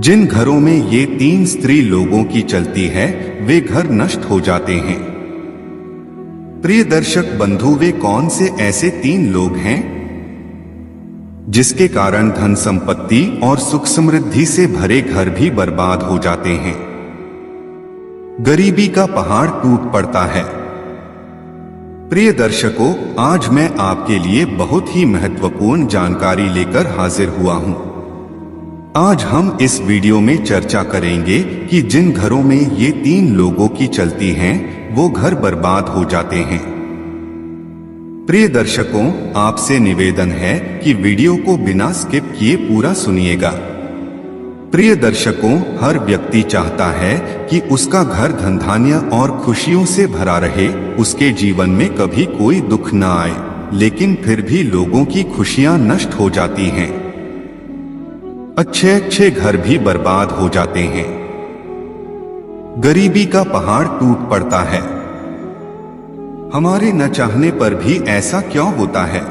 जिन घरों में ये तीन स्त्री लोगों की चलती है वे घर नष्ट हो जाते हैं। प्रिय दर्शक बंधु, वे कौन से ऐसे तीन लोग हैं जिसके कारण धन संपत्ति और सुख समृद्धि से भरे घर भी बर्बाद हो जाते हैं? गरीबी का पहाड़ टूट पड़ता है। प्रिय दर्शकों, आज मैं आपके लिए बहुत ही महत्वपूर्ण जानकारी लेकर हाजिर हुआ हूं। आज हम इस वीडियो में चर्चा करेंगे कि जिन घरों में ये तीन लोगों की चलती हैं वो घर बर्बाद हो जाते हैं। प्रिय दर्शकों, आपसे निवेदन है कि वीडियो को बिना स्किप किए पूरा सुनिएगा। प्रिय दर्शकों, हर व्यक्ति चाहता है कि उसका घर धनधान्य और खुशियों से भरा रहे, उसके जीवन में कभी कोई दुख न आए, लेकिन फिर भी लोगों की खुशियां नष्ट हो जाती हैं। अच्छे अच्छे घर भी बर्बाद हो जाते हैं। गरीबी का पहाड़ टूट पड़ता है। हमारे न चाहने पर भी ऐसा क्यों होता है?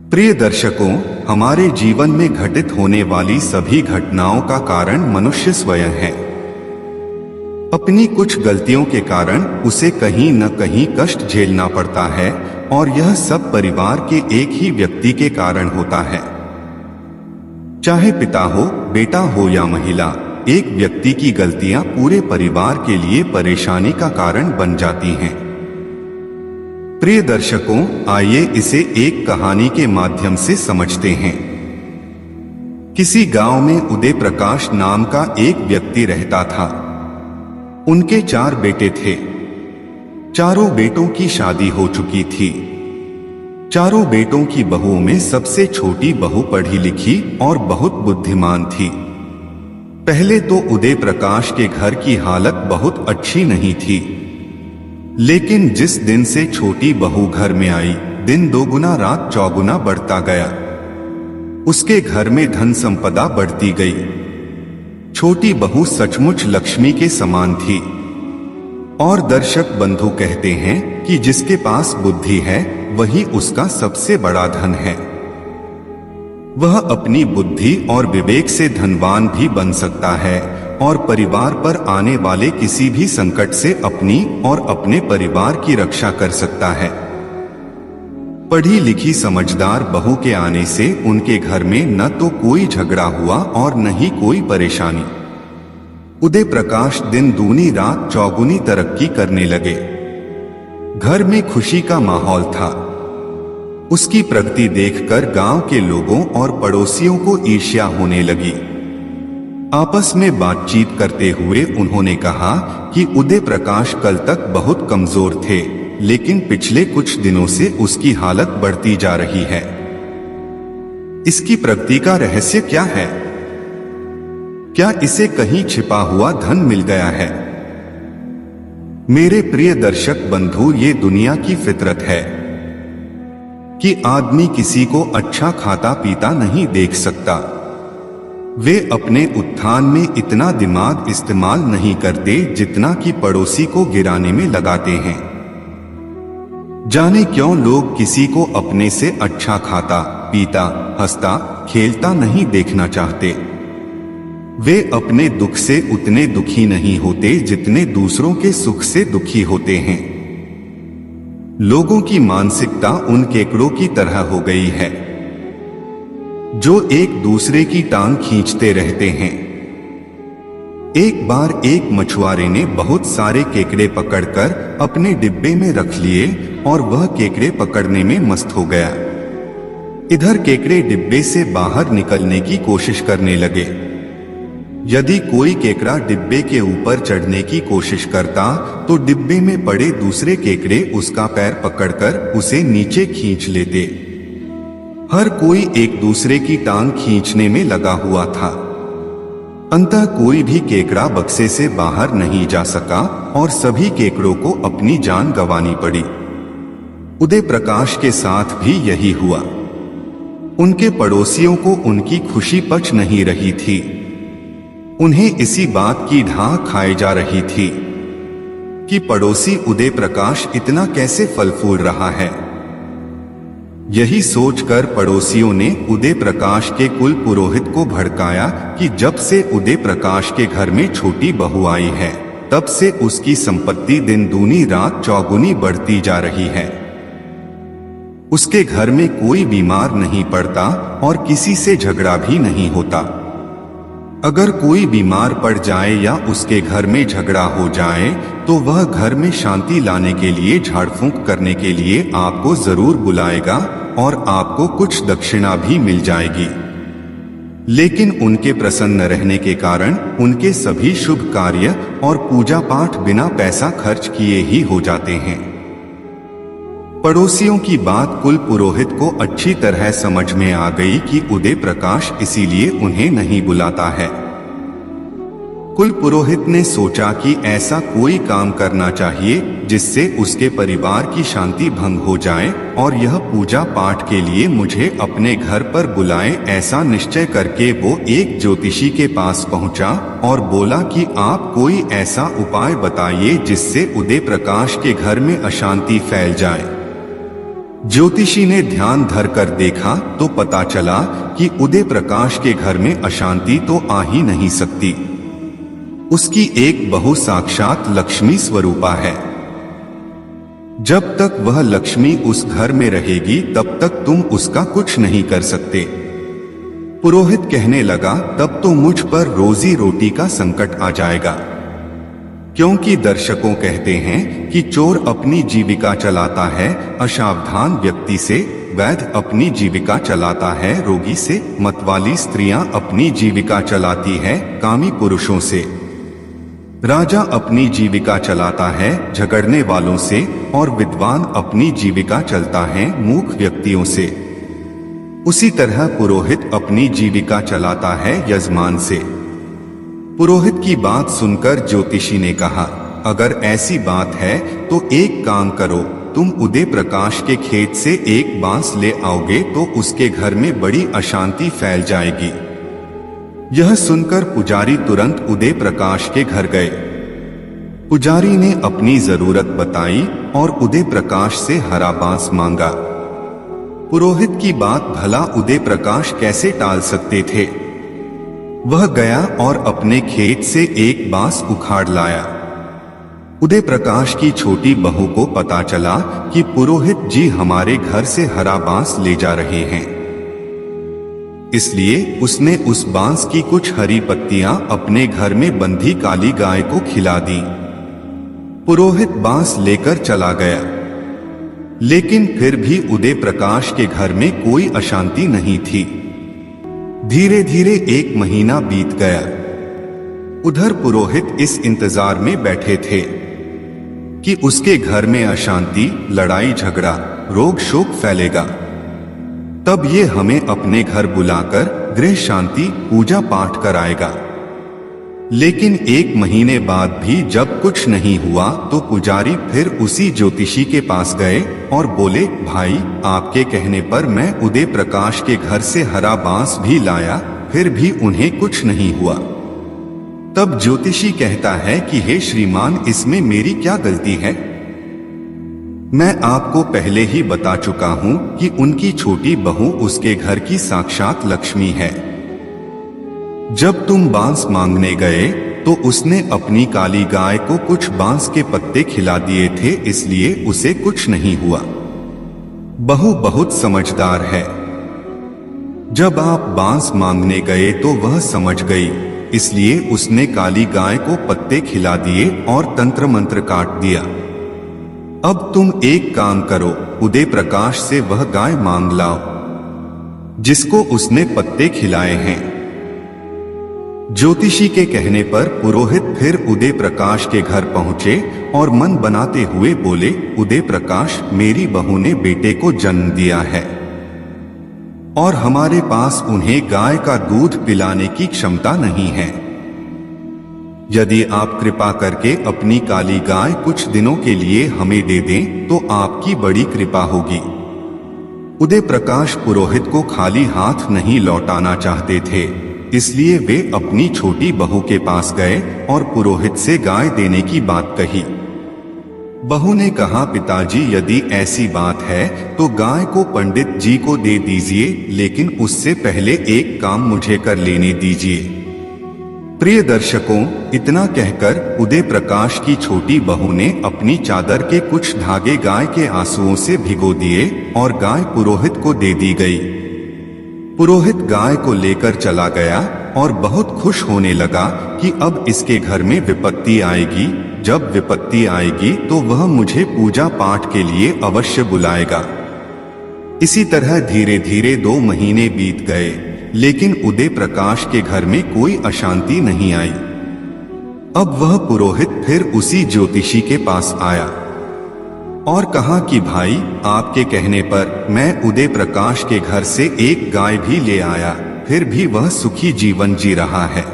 प्रिय दर्शकों, हमारे जीवन में घटित होने वाली सभी घटनाओं का कारण मनुष्य स्वयं है। अपनी कुछ गलतियों के कारण उसे कहीं न कहीं कष्ट झेलना पड़ता है और यह सब परिवार के एक ही व्यक्ति के कारण होता है। चाहे पिता हो, बेटा हो या महिला, एक व्यक्ति की गलतियां पूरे परिवार के लिए परेशानी का कारण बन जाती हैं। प्रिय दर्शकों, आइए इसे एक कहानी के माध्यम से समझते हैं। किसी गांव में उदय प्रकाश नाम का एक व्यक्ति रहता था। उनके 4 बेटे थे। चारों बेटों की शादी हो चुकी थी। चारों बेटों की बहुओं में सबसे छोटी बहू पढ़ी लिखी और बहुत बुद्धिमान थी। पहले तो उदय प्रकाश के घर की हालत बहुत अच्छी नहीं थी, लेकिन जिस दिन से छोटी बहू घर में आई, दिन दोगुना रात चौगुना बढ़ता गया। उसके घर में धन संपदा बढ़ती गई। छोटी बहू सचमुच लक्ष्मी के समान थी। और दर्शक बंधु कहते हैं कि जिसके पास बुद्धि है वही उसका सबसे बड़ा धन है। वह अपनी बुद्धि और विवेक से धनवान भी बन सकता है और परिवार पर आने वाले किसी भी संकट से अपनी और अपने परिवार की रक्षा कर सकता है। पढ़ी लिखी समझदार बहू के आने से उनके घर में न तो कोई झगड़ा हुआ और न ही कोई परेशानी। उदय प्रकाश दिन दूनी रात चौगुनी तरक्की करने लगे। घर में खुशी का माहौल था। उसकी प्रगति देखकर गांव के लोगों और पड़ोसियों को ईर्ष्या होने लगी। आपस में बातचीत करते हुए उन्होंने कहा कि उदय प्रकाश कल तक बहुत कमजोर थे, लेकिन पिछले कुछ दिनों से उसकी हालत बढ़ती जा रही है। इसकी प्रगति का रहस्य क्या है? क्या इसे कहीं छिपा हुआ धन मिल गया है? मेरे प्रिय दर्शक बंधु, ये दुनिया की फितरत है कि आदमी किसी को अच्छा खाता पीता नहीं देख सकता। वे अपने उत्थान में इतना दिमाग इस्तेमाल नहीं करते जितना कि पड़ोसी को गिराने में लगाते हैं। जाने क्यों लोग किसी को अपने से अच्छा खाता पीता हंसता खेलता नहीं देखना चाहते। वे अपने दुख से उतने दुखी नहीं होते जितने दूसरों के सुख से दुखी होते हैं। लोगों की मानसिकता उन केकड़ों की तरह हो गई है जो एक दूसरे की टांग खींचते रहते हैं। एक बार एक मछुआरे ने बहुत सारे केकड़े पकड़कर अपने डिब्बे में रख लिए और वह केकड़े पकड़ने में मस्त हो गया। इधर केकड़े डिब्बे से बाहर निकलने की कोशिश करने लगे। यदि कोई केकड़ा डिब्बे के ऊपर चढ़ने की कोशिश करता तो डिब्बे में पड़े दूसरे केकड़े उसका पैर पकड़कर उसे नीचे खींच लेते। हर कोई एक दूसरे की टांग खींचने में लगा हुआ था। अंततः कोई भी केकड़ा बक्से से बाहर नहीं जा सका और सभी केकड़ों को अपनी जान गंवानी पड़ी। उदय प्रकाश के साथ भी यही हुआ। उनके पड़ोसियों को उनकी खुशी पच नहीं रही थी। उन्हें इसी बात की ढाह खाई जा रही थी कि पड़ोसी उदय प्रकाश इतना कैसे फल फूल रहा है। यही सोचकर पड़ोसियों ने उदय प्रकाश के कुल पुरोहित को भड़काया कि जब से उदय प्रकाश के घर में छोटी बहू आई है तब से उसकी संपत्ति दिन दूनी रात चौगुनी बढ़ती जा रही है। उसके घर में कोई बीमार नहीं पड़ता और किसी से झगड़ा भी नहीं होता। अगर कोई बीमार पड़ जाए या उसके घर में झगड़ा हो जाए तो वह घर में शांति लाने के लिए झाड़ फूंक करने के लिए आपको जरूर बुलाएगा और आपको कुछ दक्षिणा भी मिल जाएगी। लेकिन उनके प्रसन्न रहने के कारण उनके सभी शुभ कार्य और पूजा पाठ बिना पैसा खर्च किए ही हो जाते हैं। पड़ोसियों की बात कुल पुरोहित को अच्छी तरह समझ में आ गई कि उदय प्रकाश इसीलिए उन्हें नहीं बुलाता है। कुल पुरोहित ने सोचा कि ऐसा कोई काम करना चाहिए जिससे उसके परिवार की शांति भंग हो जाए और यह पूजा पाठ के लिए मुझे अपने घर पर बुलाए। ऐसा निश्चय करके वो एक ज्योतिषी के पास पहुंचा और बोला कि आप कोई ऐसा उपाय बताइए जिससे उदय प्रकाश के घर में अशांति फैल जाए। ज्योतिषी ने ध्यान धर कर देखा तो पता चला कि उदय प्रकाश के घर में अशांति तो आ ही नहीं सकती। उसकी एक बहू साक्षात लक्ष्मी स्वरूपा है। जब तक वह लक्ष्मी उस घर में रहेगी तब तक तुम उसका कुछ नहीं कर सकते। पुरोहित कहने लगा, तब तो मुझ पर रोजी रोटी का संकट आ जाएगा, क्योंकि दर्शकों कहते हैं कि चोर अपनी जीविका चलाता है असावधान व्यक्ति से, वैद्य अपनी जीविका चलाता है रोगी से, मतवाली स्त्रियां अपनी जीविका चलाती है कामी पुरुषों से, राजा अपनी जीविका चलाता है झगड़ने वालों से और विद्वान अपनी जीविका चलता है मूर्ख व्यक्तियों से। उसी तरह पुरोहित अपनी जीविका चलाता है यजमान से। पुरोहित की बात सुनकर ज्योतिषी ने कहा, अगर ऐसी बात है तो एक काम करो, तुम उदय प्रकाश के खेत से एक बांस ले आओगे तो उसके घर में बड़ी अशांति फैल जाएगी। यह सुनकर पुजारी तुरंत उदय प्रकाश के घर गए। पुजारी ने अपनी जरूरत बताई और उदय प्रकाश से हरा बांस मांगा। पुरोहित की बात भला उदय प्रकाश कैसे टाल सकते थे। वह गया और अपने खेत से एक बांस उखाड़ लाया। उदय प्रकाश की छोटी बहू को पता चला कि पुरोहित जी हमारे घर से हरा बांस ले जा रहे हैं, इसलिए उसने उस बांस की कुछ हरी पत्तियां अपने घर में बंधी काली गाय को खिला दी। पुरोहित बांस लेकर चला गया, लेकिन फिर भी उदय प्रकाश के घर में कोई अशांति नहीं थी। धीरे धीरे 1 महीना बीत गया। उधर पुरोहित इस इंतजार में बैठे थे कि उसके घर में अशांति, लड़ाई झगड़ा, रोग शोक फैलेगा, तब ये हमें अपने घर बुलाकर गृह शांति पूजा पाठ कराएगा। लेकिन 1 महीने बाद भी जब कुछ नहीं हुआ तो पुजारी फिर उसी ज्योतिषी के पास गए और बोले, भाई आपके कहने पर मैं उदय प्रकाश के घर से हरा बांस भी लाया, फिर भी उन्हें कुछ नहीं हुआ। तब ज्योतिषी कहता है कि हे श्रीमान, इसमें मेरी क्या गलती है। मैं आपको पहले ही बता चुका हूं कि उनकी छोटी बहू उसके घर की साक्षात लक्ष्मी है। जब तुम बांस मांगने गए तो उसने अपनी काली गाय को कुछ बांस के पत्ते खिला दिए थे, इसलिए उसे कुछ नहीं हुआ। बहू बहुत समझदार है। जब आप बांस मांगने गए तो वह समझ गई, इसलिए उसने काली गाय को पत्ते खिला दिए और तंत्र मंत्र काट दिया। अब तुम एक काम करो, उदय प्रकाश से वह गाय मांग लाओ जिसको उसने पत्ते खिलाए हैं। ज्योतिषी के कहने पर पुरोहित फिर उदय प्रकाश के घर पहुंचे और मन बनाते हुए बोले, उदय प्रकाश, मेरी बहू ने बेटे को जन्म दिया है और हमारे पास उन्हें गाय का दूध पिलाने की क्षमता नहीं है। यदि आप कृपा करके अपनी काली गाय कुछ दिनों के लिए हमें दे दें तो आपकी बड़ी कृपा होगी। उदय प्रकाश पुरोहित को खाली हाथ नहीं लौटाना चाहते थे, इसलिए वे अपनी छोटी बहू के पास गए और पुरोहित से गाय देने की बात कही। बहू ने कहा, पिताजी यदि ऐसी बात है तो गाय को पंडित जी को दे दीजिए, लेकिन उससे पहले एक काम मुझे कर लेने दीजिए। प्रिय दर्शकों, इतना कहकर उदय प्रकाश की छोटी बहू ने अपनी चादर के कुछ धागे गाय के आंसुओं से भिगो दिए और गाय पुरोहित को दे दी गई। पुरोहित गाय को लेकर चला गया और बहुत खुश होने लगा कि अब इसके घर में विपत्ति आएगी। जब विपत्ति आएगी तो वह मुझे पूजा पाठ के लिए अवश्य बुलाएगा। इसी तरह धीरे धीरे 2 महीने बीत गए, लेकिन उदय प्रकाश के घर में कोई अशांति नहीं आई। अब वह पुरोहित फिर उसी ज्योतिषी के पास आया और कहा कि भाई, आपके कहने पर मैं उदय प्रकाश के घर से एक गाय भी ले आया, फिर भी वह सुखी जीवन जी रहा है।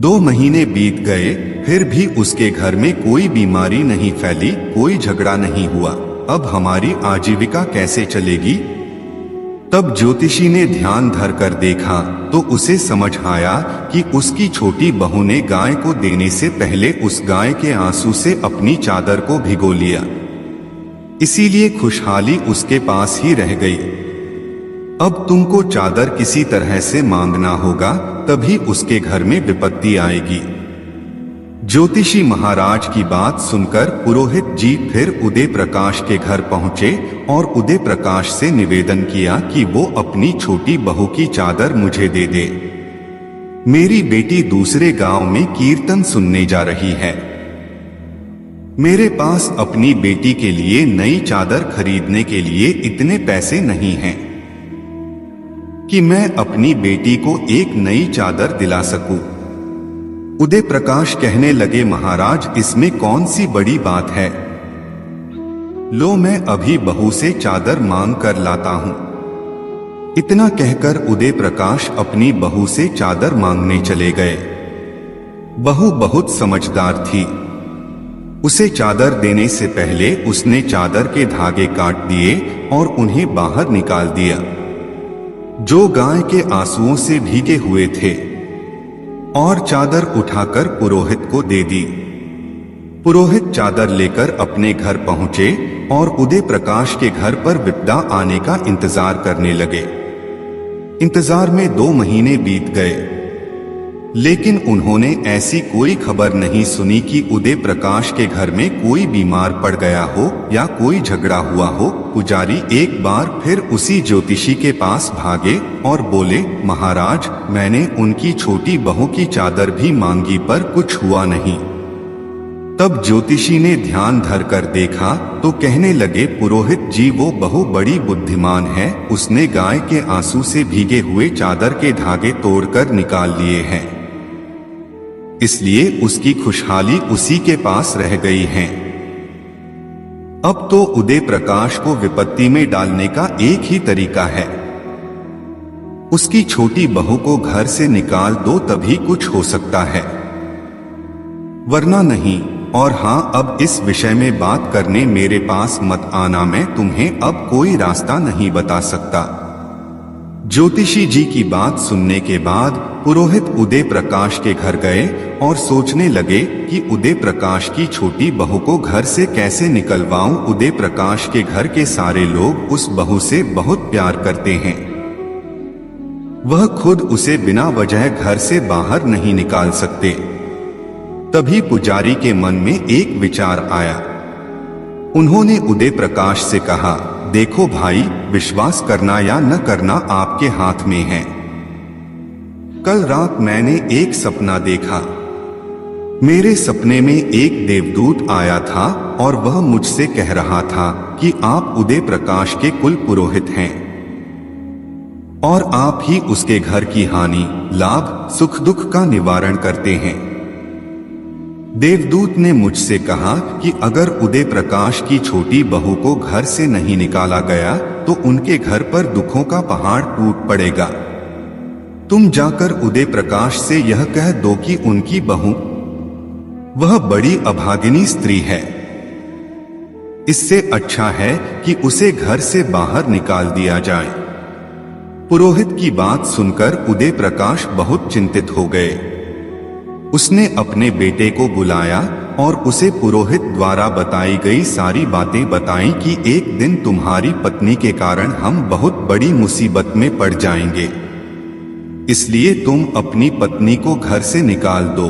2 महीने बीत गए, फिर भी उसके घर में कोई बीमारी नहीं फैली, कोई झगड़ा नहीं हुआ। अब हमारी आजीविका कैसे चलेगी? तब ज्योतिषी ने ध्यान धर कर देखा तो उसे समझ आया कि उसकी छोटी बहू ने गाय को देने से पहले उस गाय के आंसू से अपनी चादर को भिगो लिया, इसीलिए खुशहाली उसके पास ही रह गई। अब तुमको चादर किसी तरह से मांगना होगा, तभी उसके घर में विपत्ति आएगी। ज्योतिषी महाराज की बात सुनकर पुरोहित जी फिर उदय प्रकाश के घर पहुंचे और उदय प्रकाश से निवेदन किया कि वो अपनी छोटी बहू की चादर मुझे दे दे। मेरी बेटी दूसरे गांव में कीर्तन सुनने जा रही है। मेरे पास अपनी बेटी के लिए नई चादर खरीदने के लिए इतने पैसे नहीं हैं कि मैं अपनी बेटी को एक नई चादर दिला सकूं। उदय प्रकाश कहने लगे, महाराज इसमें कौन सी बड़ी बात है, लो मैं अभी बहू से चादर मांग कर लाता हूं। इतना कहकर उदय प्रकाश अपनी बहू से चादर मांगने चले गए। बहू बहुत समझदार थी। उसे चादर देने से पहले उसने चादर के धागे काट दिए और उन्हें बाहर निकाल दिया, जो गाय के आंसुओं से भीगे हुए थे, और चादर उठाकर पुरोहित को दे दी। पुरोहित चादर लेकर अपने घर पहुंचे और उदय प्रकाश के घर पर विपदा आने का इंतजार करने लगे। इंतजार में 2 महीने बीत गए, लेकिन उन्होंने ऐसी कोई खबर नहीं सुनी कि उदय प्रकाश के घर में कोई बीमार पड़ गया हो या कोई झगड़ा हुआ हो। पुजारी एक बार फिर उसी ज्योतिषी के पास भागे और बोले, महाराज मैंने उनकी छोटी बहू की चादर भी मांगी पर कुछ हुआ नहीं। तब ज्योतिषी ने ध्यान धर कर देखा तो कहने लगे, पुरोहित जी वो बहू बड़ी बुद्धिमान है, उसने गाय के आंसू से भीगे हुए चादर के धागे तोड़कर निकाल लिए हैं, इसलिए उसकी खुशहाली उसी के पास रह गई है। अब तो उदय प्रकाश को विपत्ति में डालने का एक ही तरीका है, उसकी छोटी बहू को घर से निकाल दो, तभी कुछ हो सकता है, वरना नहीं। और हाँ, अब इस विषय में बात करने मेरे पास मत आना, मैं तुम्हें अब कोई रास्ता नहीं बता सकता। ज्योतिषी जी की बात सुनने के बाद पुरोहित उदय प्रकाश के घर गए और सोचने लगे कि उदय प्रकाश की छोटी बहू को घर से कैसे निकलवाऊं। उदय प्रकाश के घर के सारे लोग उस बहू से बहुत प्यार करते हैं, वह खुद उसे बिना वजह घर से बाहर नहीं निकाल सकते। तभी पुजारी के मन में एक विचार आया। उन्होंने उदय प्रकाश से कहा, देखो भाई, विश्वास करना या न करना आपके हाथ में है। कल रात मैंने एक सपना देखा। मेरे सपने में एक देवदूत आया था और वह मुझसे कह रहा था कि आप उदय प्रकाश के कुल पुरोहित हैं और आप ही उसके घर की हानि, लाभ, सुख दुख का निवारण करते हैं। देवदूत ने मुझसे कहा कि अगर उदय प्रकाश की छोटी बहू को घर से नहीं निकाला गया तो उनके घर पर दुखों का पहाड़ टूट पड़ेगा। तुम जाकर उदय प्रकाश से यह कह दो कि उनकी बहू वह बड़ी अभागिनी स्त्री है, इससे अच्छा है कि उसे घर से बाहर निकाल दिया जाए। पुरोहित की बात सुनकर उदय प्रकाश बहुत चिंतित हो गए। उसने अपने बेटे को बुलाया और उसे पुरोहित द्वारा बताई गई सारी बातें बताईं कि एक दिन तुम्हारी पत्नी के कारण हम बहुत बड़ी मुसीबत में पड़ जाएंगे, इसलिए तुम अपनी पत्नी को घर से निकाल दो।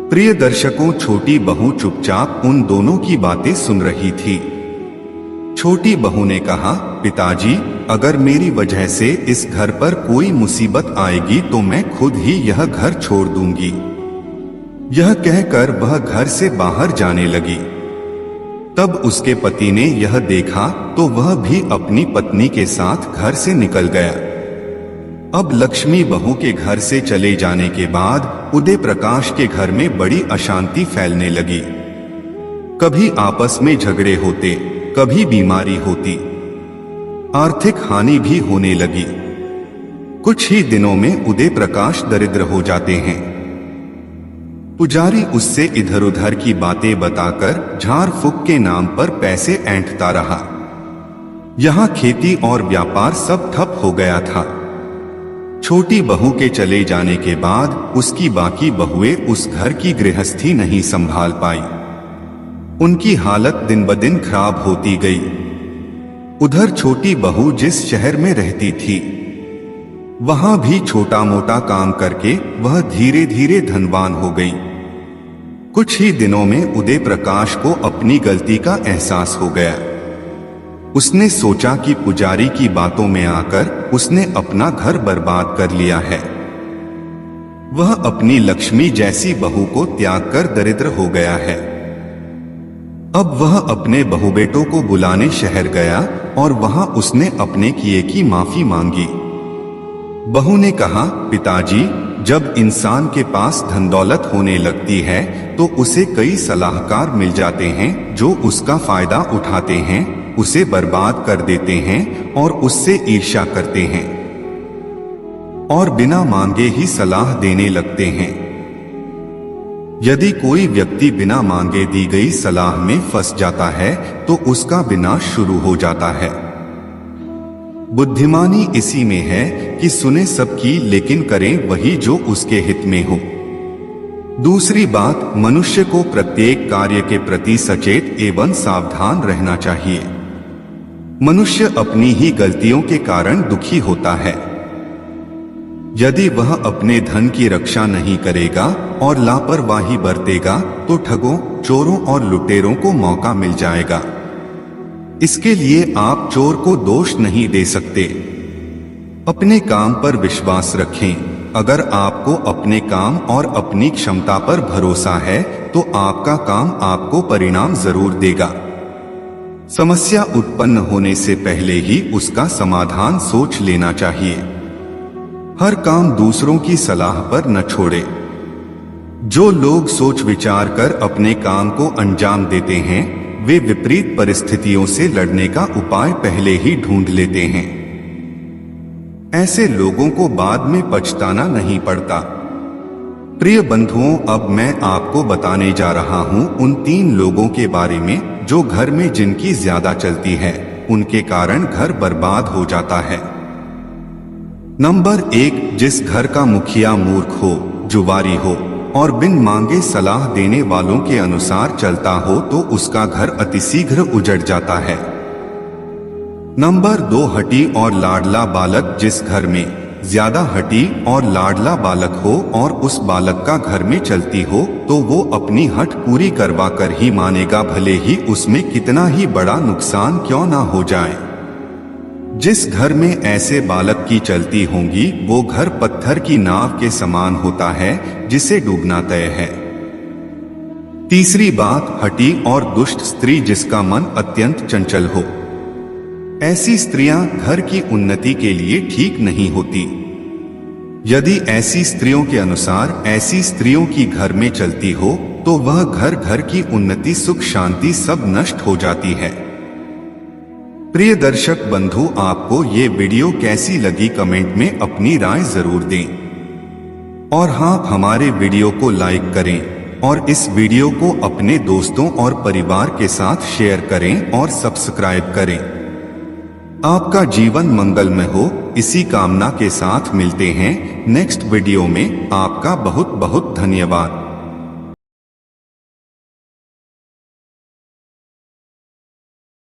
प्रिय दर्शकों, छोटी बहू चुपचाप उन दोनों की बातें सुन रही थी। छोटी बहू ने कहा, पिताजी, अगर मेरी वजह से इस घर पर कोई मुसीबत आएगी तो मैं खुद ही यह घर छोड़ दूंगी। यह कहकर वह घर से बाहर जाने लगी। तब उसके पति ने यह देखा तो वह भी अपनी पत्नी के साथ घर से निकल गया। अब लक्ष्मी बहू के घर से चले जाने के बाद उदय प्रकाश के घर में बड़ी अशांति फैलने लगी। कभी आपस में झगड़े होते, कभी बीमारी होती, आर्थिक हानि भी होने लगी। कुछ ही दिनों में उदय प्रकाश दरिद्र हो जाते हैं। पुजारी उससे इधर उधर की बातें बताकर झाड़ फूक के नाम पर पैसे ऐंठता रहा। यहां खेती और व्यापार सब ठप हो गया था। छोटी बहू के चले जाने के बाद उसकी बाकी बहुएं उस घर की गृहस्थी नहीं संभाल पाई। उनकी हालत दिन ब दिन खराब होती गई। उधर छोटी बहू जिस शहर में रहती थी, वहां भी छोटा मोटा काम करके वह धीरे धीरे धनवान हो गई। कुछ ही दिनों में उदय प्रकाश को अपनी गलती का एहसास हो गया। उसने सोचा कि पुजारी की बातों में आकर उसने अपना घर बर्बाद कर लिया है। वह अपनी लक्ष्मी जैसी बहू को त्याग कर दरिद्र हो गया है। अब वह अपने बहू बेटों को बुलाने शहर गया और वहां उसने अपने किए की माफी मांगी। बहू ने कहा, पिताजी, जब इंसान के पास धन दौलत होने लगती है तो उसे कई सलाहकार मिल जाते हैं जो उसका फायदा उठाते हैं, उसे बर्बाद कर देते हैं और उससे ईर्ष्या करते हैं और बिना मांगे ही सलाह देने लगते हैं। यदि कोई व्यक्ति बिना मांगे दी गई सलाह में फंस जाता है तो उसका विनाश शुरू हो जाता है। बुद्धिमानी इसी में है कि सुने सबकी लेकिन करें वही जो उसके हित में हो। दूसरी बात, मनुष्य को प्रत्येक कार्य के प्रति सचेत एवं सावधान रहना चाहिए। मनुष्य अपनी ही गलतियों के कारण दुखी होता है। यदि वह अपने धन की रक्षा नहीं करेगा और लापरवाही बरतेगा तो ठगों, चोरों और लुटेरों को मौका मिल जाएगा। इसके लिए आप चोर को दोष नहीं दे सकते। अपने काम पर विश्वास रखें। अगर आपको अपने काम और अपनी क्षमता पर भरोसा है तो आपका काम आपको परिणाम जरूर देगा। समस्या उत्पन्न होने से पहले ही उसका समाधान सोच लेना चाहिए। हर काम दूसरों की सलाह पर न छोड़े। जो लोग सोच विचार कर अपने काम को अंजाम देते हैं वे विपरीत परिस्थितियों से लड़ने का उपाय पहले ही ढूंढ लेते हैं। ऐसे लोगों को बाद में पछताना नहीं पड़ता। प्रिय बंधुओं, अब मैं आपको बताने जा रहा हूं उन 3 लोगों के बारे में जो घर में जिनकी ज्यादा चलती है, उनके कारण घर बर्बाद हो जाता है। नंबर 1, जिस घर का मुखिया मूर्ख हो, जुवारी हो और बिन मांगे सलाह देने वालों के अनुसार चलता हो तो उसका घर अतिशीघ्र उजड़ जाता है। नंबर 2, हठी और लाडला बालक, जिस घर में ज्यादा हठी और लाडला बालक हो और उस बालक का घर में चलती हो तो वो अपनी हठ पूरी करवा कर ही मानेगा, भले ही उसमें कितना ही बड़ा नुकसान क्यों ना हो जाए। जिस घर में ऐसे बालक की चलती होंगी वो घर पत्थर की नाव के समान होता है जिसे डूबना तय है। तीसरी बात, हठी और दुष्ट स्त्री जिसका मन अत्यंत चंचल हो। ऐसी स्त्रियां घर की उन्नति के लिए ठीक नहीं होती। यदि ऐसी स्त्रियों के अनुसार ऐसी स्त्रियों की घर में चलती हो तो वह घर की उन्नति, सुख, शांति सब नष्ट हो जाती है। प्रिय दर्शक बंधु, आपको ये वीडियो कैसी लगी कमेंट में अपनी राय जरूर दें। और हाँ, हमारे वीडियो को लाइक करें और इस वीडियो को अपने दोस्तों और परिवार के साथ शेयर करें और सब्सक्राइब करें। आपका जीवन मंगलमय हो, इसी कामना के साथ मिलते हैं नेक्स्ट वीडियो में। आपका बहुत बहुत धन्यवाद।